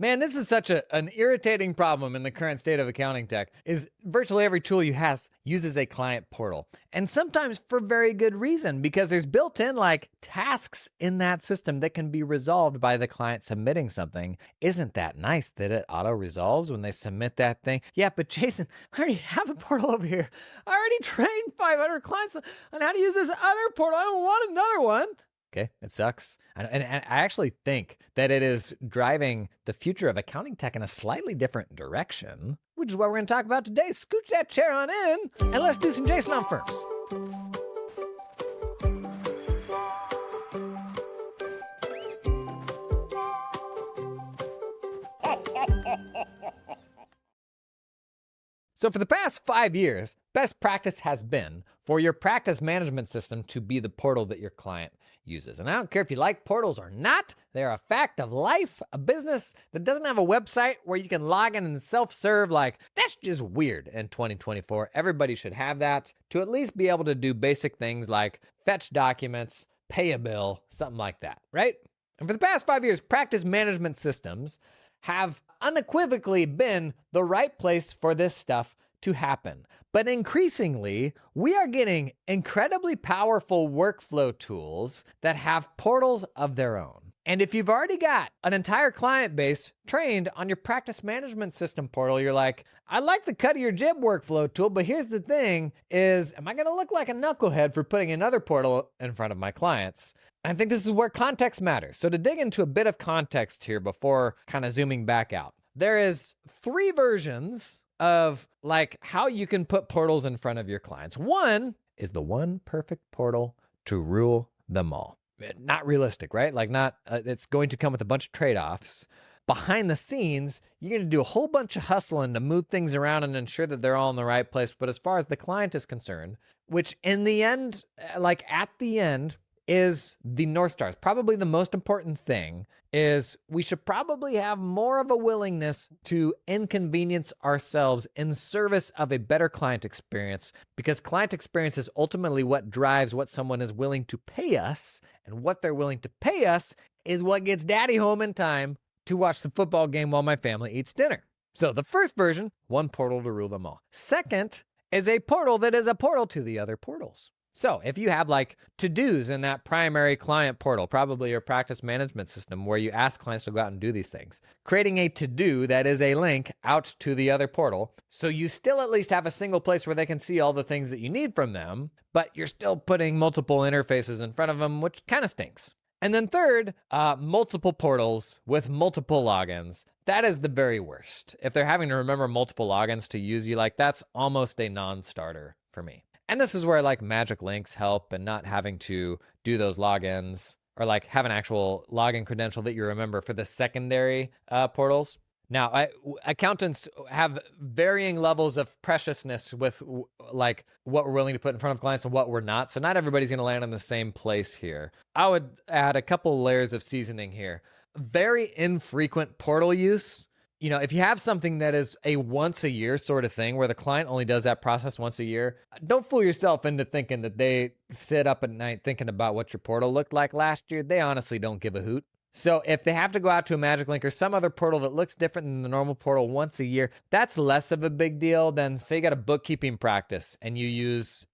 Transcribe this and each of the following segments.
Man, this is such an irritating problem in the current state of accounting tech is virtually every tool you have uses a client portal. And sometimes for very good reason, because there's built in like tasks in that system that can be resolved by the client submitting something. Isn't that nice that it auto resolves when they submit that thing? Yeah, but Jason, I already have a portal over here. I already trained 500 clients on how to use this other portal. I don't want another one. Okay, it sucks. And I actually think that it is driving the future of accounting tech in a slightly different direction, which is what we're going to talk about today. Scooch that chair on in, and let's do some Jason on firms. So for the past 5 years, best practice has been for your practice management system to be the portal that your client uses. And I don't care if you like portals or not, they're a fact of life. A business that doesn't have a website where you can log in and self-serve, like, that's just weird in 2024. Everybody should have that to at least be able to do basic things like fetch documents, pay a bill, something like that, right? And for the past 5 years, practice management systems have unequivocally been the right place for this stuff to happen. But increasingly, we are getting incredibly powerful workflow tools that have portals of their own. And if you've already got an entire client base trained on your practice management system portal, you're like, I like the cut of your jib workflow tool, but here's the thing is, am I gonna look like a knucklehead for putting another portal in front of my clients? And I think this is where context matters. So to dig into a bit of context here before kind of zooming back out, there is 3 versions of like how you can put portals in front of your clients. One is the one perfect portal to rule them all. Not realistic, right? Like not, it's going to come with a bunch of trade-offs. Behind the scenes, you're going to do a whole bunch of hustling to move things around and ensure that they're all in the right place. But as far as the client is concerned, which in the end, like at the end, is the North Stars. Probably the most important thing is we should probably have more of a willingness to inconvenience ourselves in service of a better client experience, because client experience is ultimately what drives what someone is willing to pay us, and what they're willing to pay us is what gets daddy home in time to watch the football game while my family eats dinner. So the first version, one portal to rule them all. Second is a portal that is a portal to the other portals. So if you have like to-dos in that primary client portal, probably your practice management system where you ask clients to go out and do these things, creating a to-do that is a link out to the other portal. So you still at least have a single place where they can see all the things that you need from them, but you're still putting multiple interfaces in front of them, which kind of stinks. And then third, multiple portals with multiple logins. That is the very worst. If they're having to remember multiple logins to use you, like that's almost a non-starter for me. And this is where like magic links help, and not having to do those logins, or like have an actual login credential that you remember for the secondary portals. Now, accountants have varying levels of preciousness with like what we're willing to put in front of clients and what we're not. So not everybody's going to land in the same place here. I would add a couple layers of seasoning here. Very infrequent portal use. You know, if you have something that is a once a year sort of thing where the client only does that process once a year, don't fool yourself into thinking that they sit up at night thinking about what your portal looked like last year. They honestly don't give a hoot. So if they have to go out to a magic link or some other portal that looks different than the normal portal once a year, that's less of a big deal than say you got a bookkeeping practice and you use,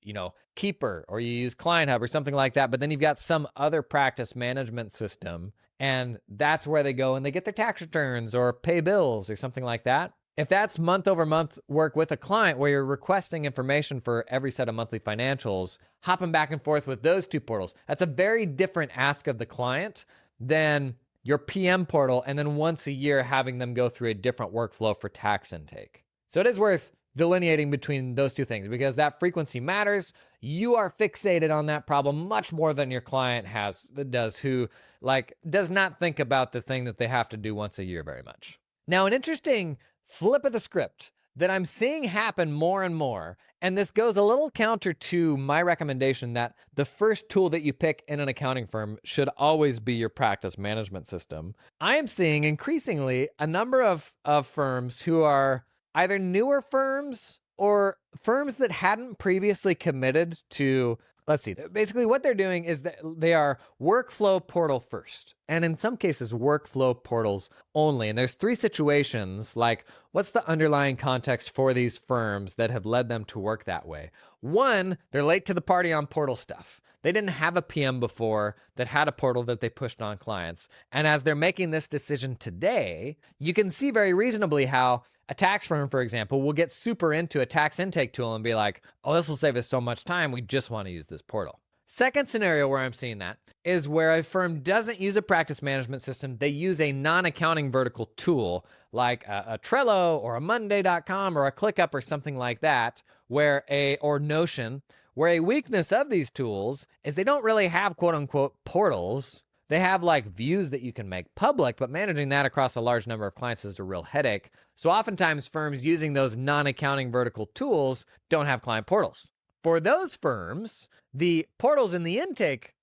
Keeper, or you use Client Hub or something like that, but then you've got some other practice management system, and that's where they go and they get their tax returns or pay bills or something like that. If that's month over month work with a client where you're requesting information for every set of monthly financials, hopping back and forth with those two portals, that's a very different ask of the client than your PM portal, and then once a year having them go through a different workflow for tax intake. So it is worth delineating between those two things, because that frequency matters. You are fixated on that problem much more than your client does, who does not think about the thing that they have to do once a year very much. Now, an interesting flip of the script that I'm seeing happen more and more, and this goes a little counter to my recommendation that the first tool that you pick in an accounting firm should always be your practice management system. I am seeing increasingly a number of firms who are either newer firms or firms that hadn't previously committed to let's see. Basically, what they're doing is that they are workflow portal first, and in some cases, workflow portals only. And there's 3 situations, like what's the underlying context for these firms that have led them to work that way? 1, they're late to the party on portal stuff. They didn't have a PM before that had a portal that they pushed on clients. And as they're making this decision today, you can see very reasonably how a tax firm, for example, will get super into a tax intake tool and be like, oh, this will save us so much time. We just want to use this portal. Second scenario where I'm seeing that is where a firm doesn't use a practice management system. They use a non-accounting vertical tool like a Trello or a Monday.com or a ClickUp or something like that, or Notion, where a weakness of these tools is they don't really have quote unquote portals. They have like views that you can make public, but managing that across a large number of clients is a real headache. So oftentimes firms using those non-accounting vertical tools don't have client portals. For those firms, the portals in the intake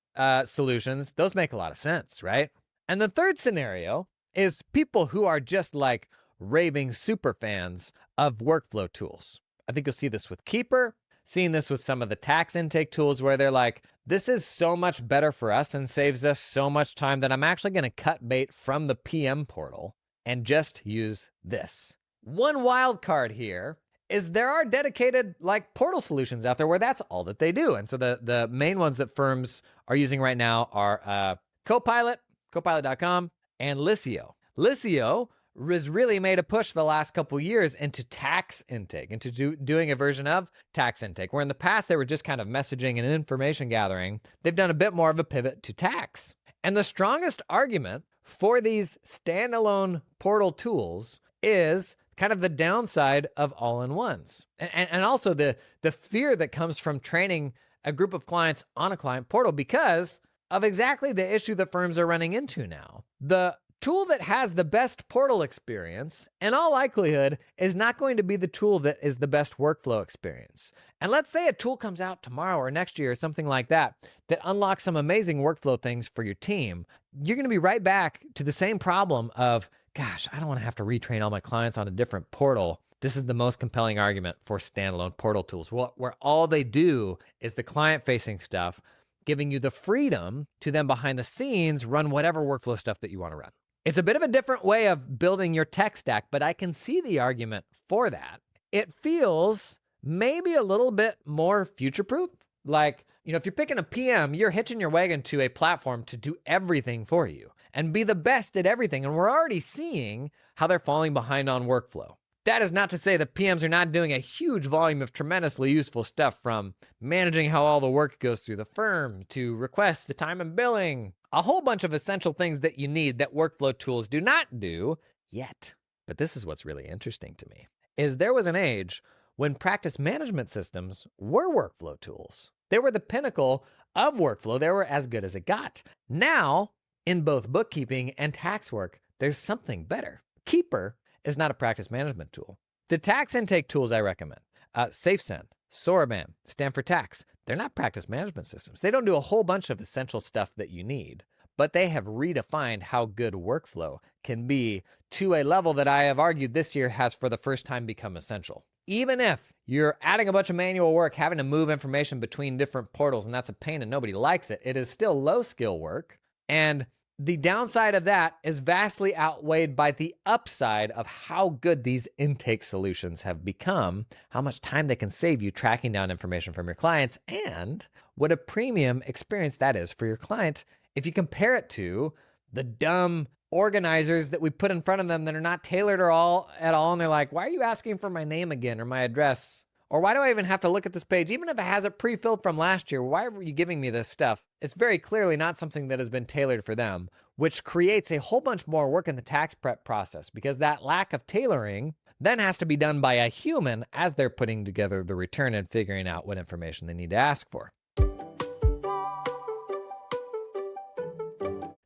solutions, those make a lot of sense, right? And the third scenario is people who are just like raving super fans of workflow tools. I think you'll see this with Keeper, seeing this with some of the tax intake tools where they're like, this is so much better for us and saves us so much time that I'm actually going to cut bait from the PM portal and just use this. One wild card here is there are dedicated like portal solutions out there where that's all that they do. And so the main ones that firms are using right now are Copilot, Copilot.com, and Liscio. Liscio has really made a push the last couple years into tax intake, into doing a version of tax intake, where in the past they were just kind of messaging and information gathering. They've done a bit more of a pivot to tax. And the strongest argument for these standalone portal tools is kind of the downside of all-in-ones. And also the fear that comes from training a group of clients on a client portal because of exactly the issue that firms are running into now. The tool that has the best portal experience, in all likelihood, is not going to be the tool that is the best workflow experience. And let's say a tool comes out tomorrow or next year or something like that unlocks some amazing workflow things for your team. You're going to be right back to the same problem of, gosh, I don't want to have to retrain all my clients on a different portal. This is the most compelling argument for standalone portal tools, where all they do is the client-facing stuff, giving you the freedom to then behind the scenes run whatever workflow stuff that you want to run. It's a bit of a different way of building your tech stack, but I can see the argument for that. It feels maybe a little bit more future-proof. Like, if you're picking a PM, you're hitching your wagon to a platform to do everything for you and be the best at everything. And we're already seeing how they're falling behind on workflow. That is not to say that PMs are not doing a huge volume of tremendously useful stuff, from managing how all the work goes through the firm to requests to time and billing. A whole bunch of essential things that you need that workflow tools do not do yet. But this is what's really interesting to me, is there was an age when practice management systems were workflow tools. They were the pinnacle of workflow. They were as good as it got. Now, in both bookkeeping and tax work, there's something better. Keeper is not a practice management tool. The tax intake tools I recommend, SafeSend, Soroban, Stanford Tax, they're not practice management systems. They don't do a whole bunch of essential stuff that you need, but they have redefined how good workflow can be to a level that I have argued this year has for the first time become essential. Even if you're adding a bunch of manual work, having to move information between different portals, and that's a pain and nobody likes it, it is still low skill work. And the downside of that is vastly outweighed by the upside of how good these intake solutions have become, how much time they can save you tracking down information from your clients, and what a premium experience that is for your client if you compare it to the dumb organizers that we put in front of them that are not tailored at all, and they're like, why are you asking for my name again or my address? Or why do I even have to look at this page? Even if it has it pre-filled from last year, why are you giving me this stuff? It's very clearly not something that has been tailored for them, which creates a whole bunch more work in the tax prep process, because that lack of tailoring then has to be done by a human as they're putting together the return and figuring out what information they need to ask for.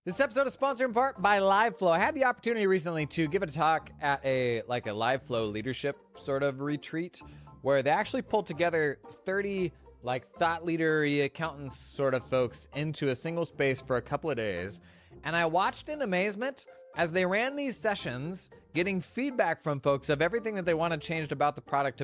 This episode is sponsored in part by LiveFlow. I had the opportunity recently to give a talk at a LiveFlow leadership sort of retreat, where they actually pulled together 30 thought leader-y accountants sort of folks into a single space for a couple of days. And I watched in amazement as they ran these sessions, getting feedback from folks of everything that they wanted changed about the product,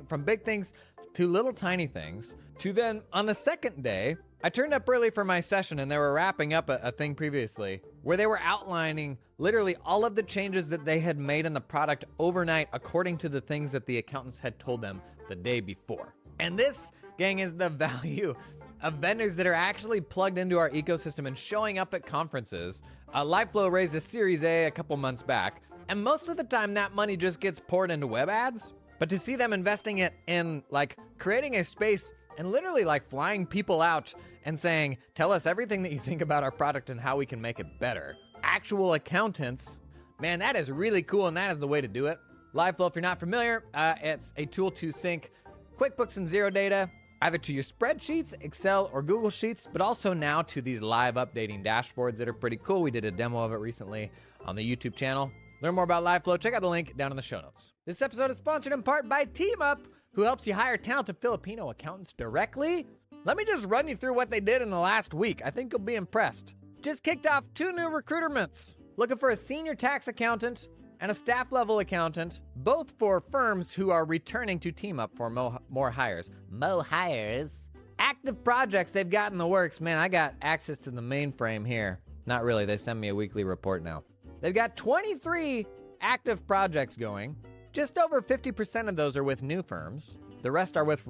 from big things to little tiny things, to then on the second day, I turned up early for my session and they were wrapping up a thing previously where they were outlining literally all of the changes that they had made in the product overnight according to the things that the accountants had told them the day before. And this, gang, is the value of vendors that are actually plugged into our ecosystem and showing up at conferences. LifeFlow raised a Series A couple months back, and most of the time that money just gets poured into web ads. But to see them investing it in like creating a space and literally like flying people out and saying, tell us everything that you think about our product and how we can make it better. Actual accountants, man, that is really cool, and that is the way to do it. LifeFlow, if you're not familiar, it's a tool to sync QuickBooks and Xero data either to your spreadsheets, Excel, or Google Sheets, but also now to these live updating dashboards that are pretty cool. We did a demo of it recently on the YouTube channel. Learn more about LifeFlow, check out the link down in the show notes. This episode is sponsored in part by TeamUp, who helps you hire talented Filipino accountants directly. Let me just run you through what they did in the last week. I think you'll be impressed. Just kicked off 2 new recruitments, looking for a senior tax accountant and a staff level accountant, both for firms who are returning to TeamUp for more hires. Active projects they've got in the works. Man, I got access to the mainframe here. Not really, they send me a weekly report now. They've got 23 active projects going. Just over 50% of those are with new firms. The rest are with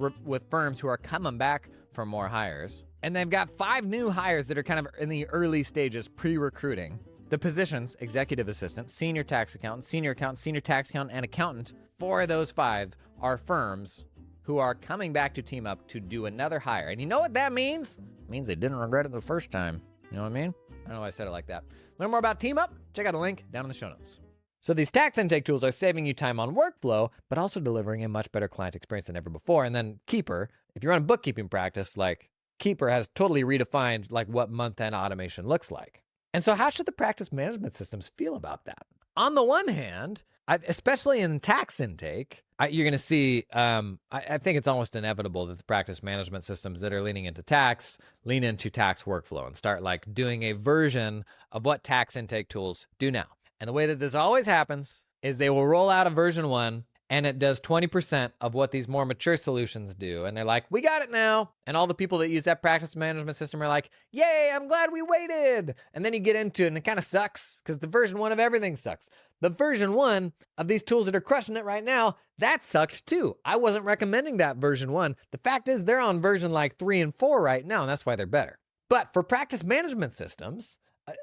firms who are coming back for more hires. And they've got 5 new hires that are kind of in the early stages, pre-recruiting. The positions, executive assistant, senior tax accountant, senior tax accountant, and accountant, 4 of those 5 are firms who are coming back to TeamUp to do another hire. And you know what that means? It means they didn't regret it the first time. You know what I mean? I don't know why I said it like that. Learn more about TeamUp? Check out the link down in the show notes. So these tax intake tools are saving you time on workflow, but also delivering a much better client experience than ever before. And then Keeper, if you run a bookkeeping practice, like Keeper has totally redefined like what month-end automation looks like. And so how should the practice management systems feel about that? On the one hand, especially in tax intake, you're going to see, I think it's almost inevitable that the practice management systems that are leaning into tax lean into tax workflow and start like doing a version of what tax intake tools do now. And the way that this always happens is they will roll out a version 1 and it does 20% of what these more mature solutions do. And they're like, we got it now. And all the people that use that practice management system are like, yay, I'm glad we waited. And then you get into it and it kind of sucks because the version 1 of everything sucks. The version 1 of these tools that are crushing it right now, that sucked too. I wasn't recommending that version 1. The fact is they're on version like 3 and 4 right now, and that's why they're better. But for practice management systems,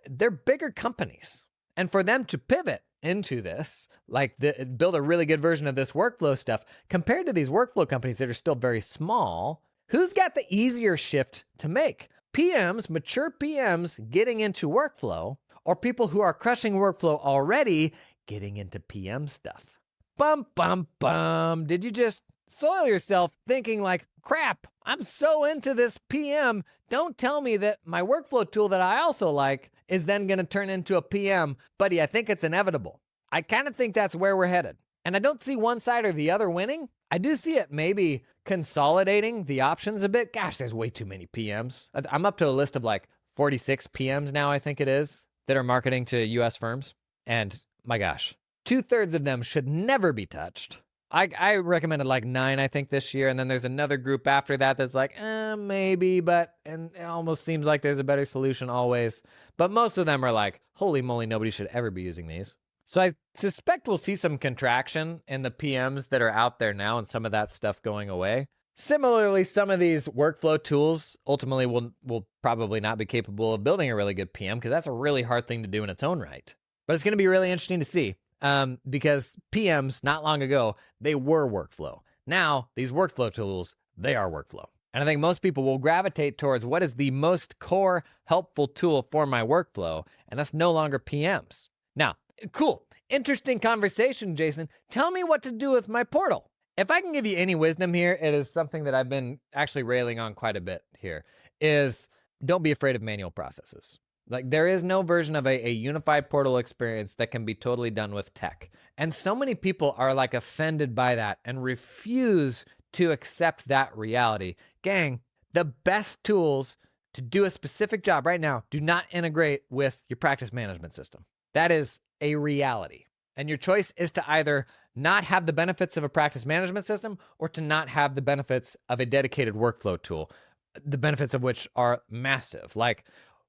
they're bigger companies. And for them to pivot into this, like build a really good version of this workflow stuff, compared to these workflow companies that are still very small, who's got the easier shift to make? PMs, mature PMs getting into workflow, or people who are crushing workflow already getting into PM stuff? Bum, bum, bum. Did you just soil yourself thinking like, crap, I'm so into this PM. Don't tell me that my workflow tool that I also like is then going to turn into a PM. Buddy, I think it's inevitable. I kind of think that's where we're headed. And I don't see one side or the other winning. I do see it maybe consolidating the options a bit. Gosh, there's way too many PMs. I'm up to a list of like 46 PMs now, I think it is, that are marketing to US firms. And my gosh, 2/3 of them should never be touched. I recommended like 9, I think, this year. And then there's another group after that that's like, maybe, and it almost seems like there's a better solution always. But most of them are like, holy moly, nobody should ever be using these. So I suspect we'll see some contraction in the PMs that are out there now and some of that stuff going away. Similarly, some of these workflow tools ultimately will probably not be capable of building a really good PM because that's a really hard thing to do in its own right. But it's going to be really interesting to see. Because PMs, not long ago, they were workflow. Now, these workflow tools, they are workflow. And I think most people will gravitate towards what is the most core helpful tool for my workflow, and that's no longer PMs. Now, cool, interesting conversation, Jason. Tell me what to do with my portal. If I can give you any wisdom here, it is something that I've been actually railing on quite a bit here, is don't be afraid of manual processes. Like there is no version of a unified portal experience that can be totally done with tech. And so many people are like offended by that and refuse to accept that reality. Gang, the best tools to do a specific job right now do not integrate with your practice management system. That is a reality. And your choice is to either not have the benefits of a practice management system or to not have the benefits of a dedicated workflow tool, the benefits of which are massive. Like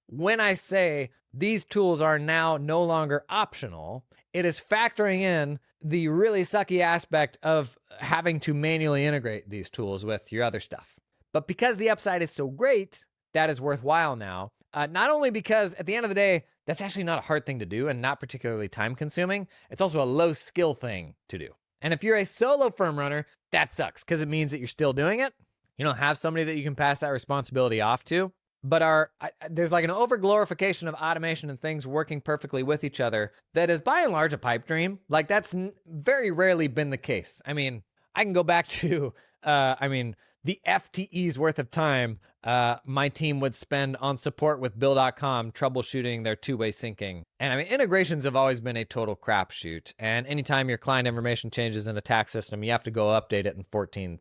when I say these tools are now no longer optional, it is factoring in the really sucky aspect of having to manually integrate these tools with your other stuff. But because the upside is so great, that is worthwhile now. Not only because at the end of the day, that's actually not a hard thing to do and not particularly time consuming. It's also a low skill thing to do. And if you're a solo firm runner, that sucks because it means that you're still doing it. You don't have somebody that you can pass that responsibility off to. But there's like an overglorification of automation and things working perfectly with each other that is by and large a pipe dream. Like that's very rarely been the case. I mean, I can go back to, the FTE's worth of time my team would spend on support with Bill.com troubleshooting their two-way syncing. And I mean, integrations have always been a total crapshoot. And anytime your client information changes in a tax system, you have to go update it in 14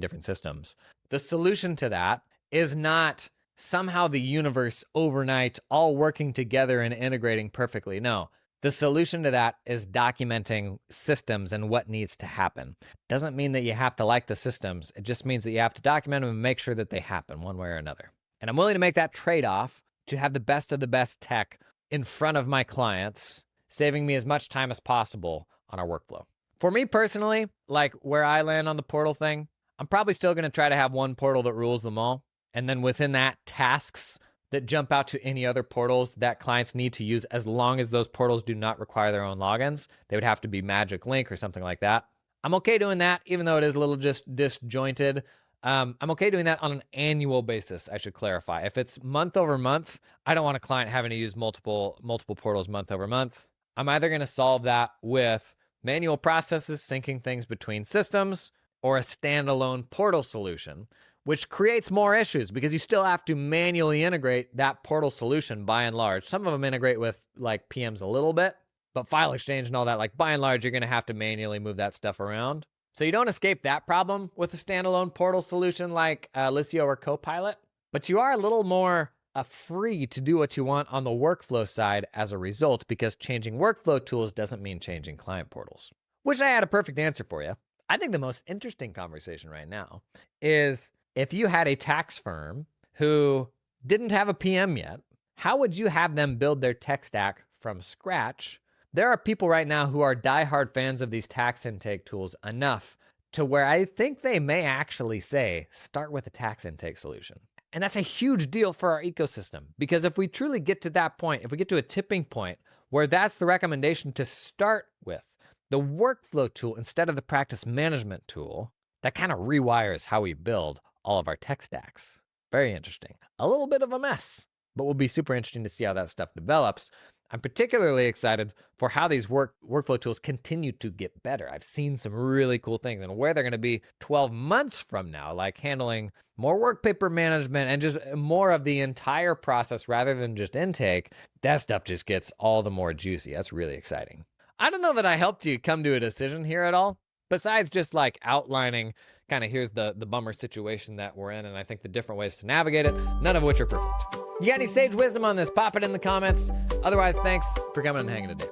different systems. The solution to that is not somehow the universe overnight all working together and integrating perfectly. No. The solution to that is documenting systems and what needs to happen. Doesn't mean that you have to like the systems. It just means that you have to document them and make sure that they happen one way or another. And I'm willing to make that trade-off to have the best of the best tech in front of my clients, saving me as much time as possible on our workflow. For me personally, like where I land on the portal thing, I'm probably still going to try to have one portal that rules them all. And then within that, tasks that jump out to any other portals that clients need to use, as long as those portals do not require their own logins. They would have to be Magic Link or something like that. I'm okay doing that, even though it is a little just disjointed. I'm okay doing that on an annual basis, I should clarify. If it's month over month, I don't want a client having to use multiple portals month over month. I'm either going to solve that with manual processes syncing things between systems or a standalone portal solution, which creates more issues because you still have to manually integrate that portal solution by and large. Some of them integrate with like PMs a little bit, but file exchange and all that, like by and large, you're going to have to manually move that stuff around. So you don't escape that problem with a standalone portal solution like Lisio or Copilot, but you are a little more free to do what you want on the workflow side as a result, because changing workflow tools doesn't mean changing client portals. Wish I had a perfect answer for you. I think the most interesting conversation right now is if you had a tax firm who didn't have a PM yet, how would you have them build their tech stack from scratch? There are people right now who are diehard fans of these tax intake tools enough to where I think they may actually say, start with a tax intake solution. And that's a huge deal for our ecosystem, because if we truly get to that point, if we get to a tipping point where that's the recommendation to start with, the workflow tool instead of the practice management tool, that kind of rewires how we build all of our tech stacks. Very interesting. A little bit of a mess, but will be super interesting to see how that stuff develops. I'm particularly excited for how these workflow tools continue to get better. I've seen some really cool things and where they're going to be 12 months from now, like handling more work paper management and just more of the entire process rather than just intake. That stuff just gets all the more juicy. That's really exciting. I don't know that I helped you come to a decision here at all, besides just like outlining kind of here's the bummer situation that we're in, and I think the different ways to navigate it, none of which are perfect. You got any sage wisdom on this? Pop it in the comments. Otherwise, thanks for coming and hanging today.